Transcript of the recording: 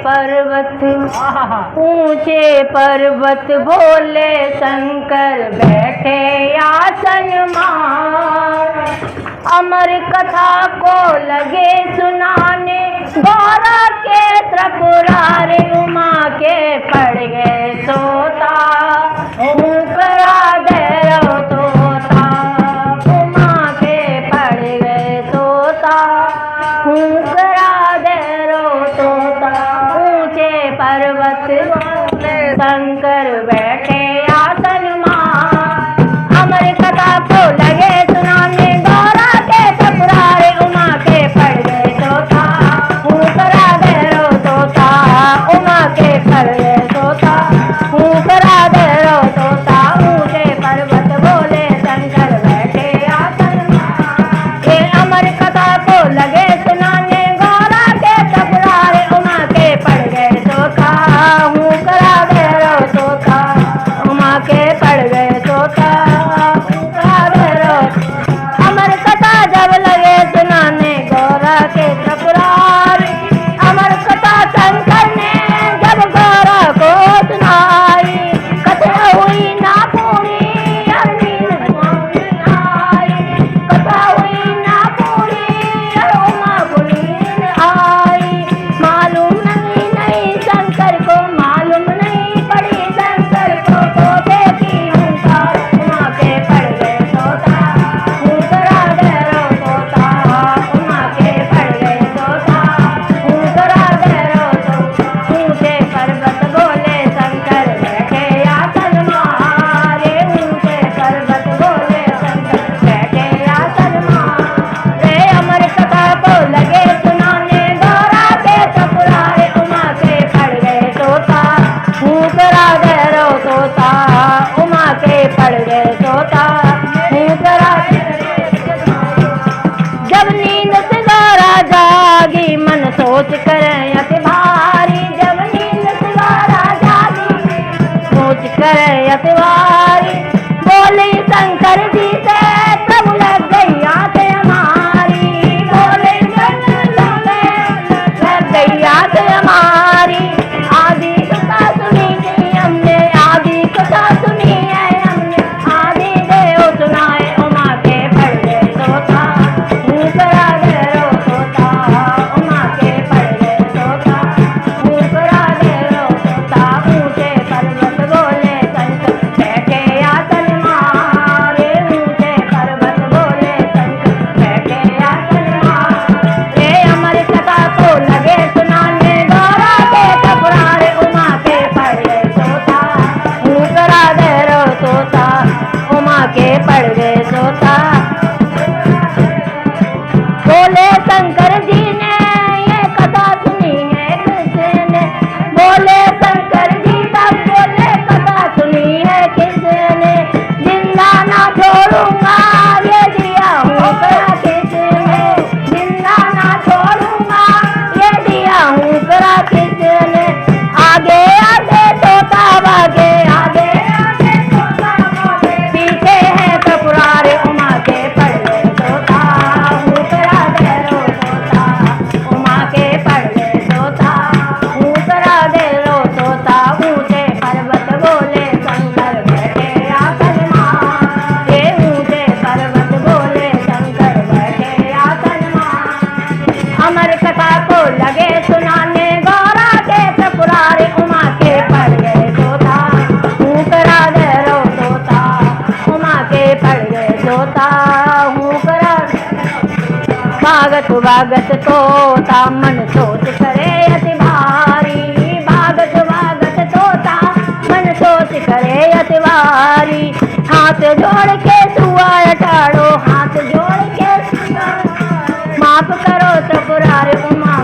पर्वत ऊंचे पर्वत भोले शंकर बैठे आसन मार। अमर कथा को लगे सुनाने गौरा के त्रिपुरारी उमा के पड़ गए सोता। करा देरो तोता उमा के पड़ गए सोता। करा देरो तोता ऊंचे पर्वत शंकर बैठे आसन मार। अमर कथा को लगे सुनाने गौरा के त्रिपुरारी उमा के पड़ गए सोता। करा देरो तोता उमा के पड़ गए सोता। करा देरो तोता ऊंचे पर्वत भोले शंकर बैठे आसन मार। ये अमर कथा को लगे सुनाने गौरा के त्रिपुरारी उमा के पड़ गए सोता। करा देरो तोता उमा के पड़ गए सोता। करा देरो अमर कथा जब लगे सुनाने गौरा के त्रिपुरारी। अमर कथा शंकर ने जब गौरा को सुनाई कथा हुई ना पूरी कथा हुई ना पूरी उमा को नींद आई। मालूम नहीं शंकर को मालूम नहीं पड़ी शंकर को तोते की हुंकार उमा के पड़ गए सोता। करा देरो तोता उमा के पड़ गए सोता। करा देरो तोता ऊंचे पर्वत भोले शंकर बैठे आसन मारे। ऊंचे पर्वत भोले शंकर बैठे आसन मारे। अमर कथा को लगे सुनाने गौरा के त्रिपुरारी उमा के पड़ गए सोता। करा देरो तोता उमा के पड़ गए सोता। करा जब नींद से गौरा जागी मन सोच कर अति भारी। जब नींद से गौरा जागी सोच कर अति भारी। बोली शंकर जी से प्रभु लग गई आंखें हमारी। बोले लग गई आंखें हमारी। आदि कथा सुनी थी हमने आदि कथा सुनी है हमने। आदि देव सुनाए उमा के पड़ गए सोता। करा देरो तोता उमा के पड़ गए सोता। करा देरो तोता ऊंचे पर्वत भोले शंकर बैठे आसन मारे। ऊंचे पर्वत भोले शंकर बैठे आसन मारे। अमर कथा को लगे सुनाने गौरा के त्रिपुरारी उमा के पड़ गए सोता। करा देरो तोता उमा के पड़ गए सोता। बोले शंकर जी ने ये कथा सुनी है किसने। बोले शंकर जी तब बोले कथा सुनी है किसने। जिंदा ना छोड़ूंगा ये दिया हूँ करा किसने। जिंदा ना छोड़ूंगा ये दिया हूँ करा किसने। आगे आगे तोता भागे आगे आगे तोता भागे। पीछे है त्रिपुरारी उमा के पड़ गए सोता। करा देरो तोता उमा के पड़ गए सोता। करा देरो तोता ऊंचे पर्वत भोले शंकर बैठे आसन मारे। ऊंचे पर्वत भोले शंकर बैठे आसन मारे। अमर कथा को लगे सुनाने गौरा के त्रिपुरारी उमा के पड़ गए सोता। करा देरो तोता उमा के पड़ गए सोता। करा भागत भागत तोता मन सोच करे अति भारी। भागत भागत तोता मन सोच करे अति भारी। हाथ जोड़ के दुआ टाड़ो हाथ जोड़ के माफ करो त्रिपुरारी उमा